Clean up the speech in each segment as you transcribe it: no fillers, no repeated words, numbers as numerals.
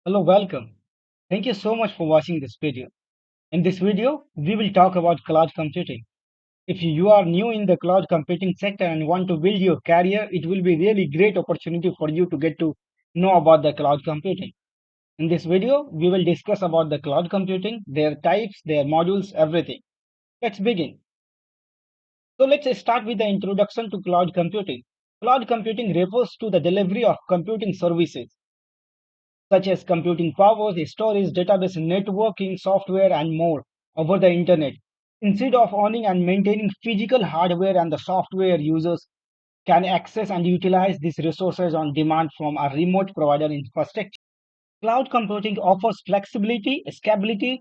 Hello, welcome. Thank you so much for watching this video. In this video, we will talk about cloud computing. If you are new in the cloud computing sector and want to build your career, it will be really great opportunity for you to get to know about the cloud computing. In this video, we will discuss about the cloud computing, their types, their modules, everything. Let's begin. So let's start with the introduction to cloud computing. Cloud computing refers to the delivery of computing services such as computing powers, storage, database, networking, software, and more over the internet. Instead of owning and maintaining physical hardware and the software, users can access and utilize these resources on demand from a remote provider infrastructure. Cloud computing offers flexibility, scalability,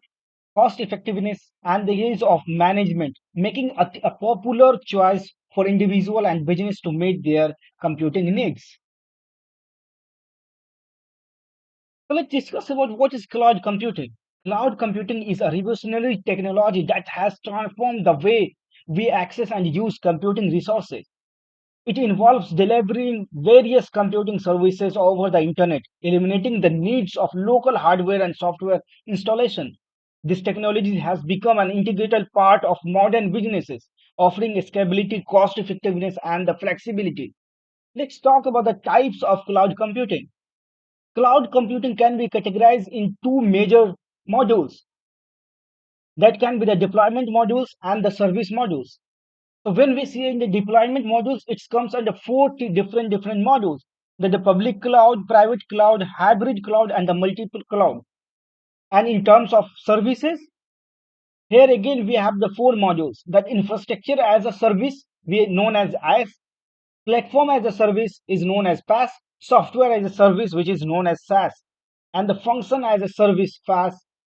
cost effectiveness, and the ease of management, making a popular choice for individual and business to meet their computing needs. So let's discuss about what is cloud computing. Cloud computing is a revolutionary technology that has transformed the way we access and use computing resources. It involves delivering various computing services over the internet, eliminating the needs of local hardware and software installation. This technology has become an integral part of modern businesses, offering scalability, cost effectiveness, and the flexibility. Let's talk about the types of cloud computing. Cloud computing can be categorized in two major modules, that can be the deployment modules and the service modules. So when we see in the deployment modules, it comes under different modules. The public cloud, private cloud, hybrid cloud, and the multiple cloud. And in terms of services, here again we have the four modules: that infrastructure as a service, we known as IaaS; platform as a service is known as PaaS; software as a service, which is known as SaaS; and the function as a service, FaaS,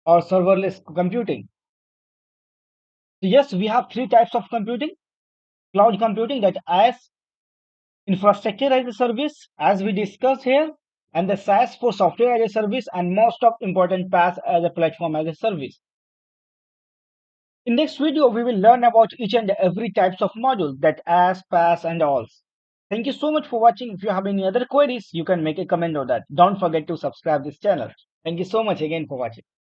or serverless computing. So yes, we have three types of computing: cloud computing, that as infrastructure as a service, as we discussed here, and the SaaS for software as a service, and most of important PaaS as a platform as a service. In next video, we will learn about each and every types of module, that as, PaaS, and all. Thank you so much for watching. If you have any other queries, you can make a comment on that. Don't forget to subscribe this channel. Thank you so much again for watching.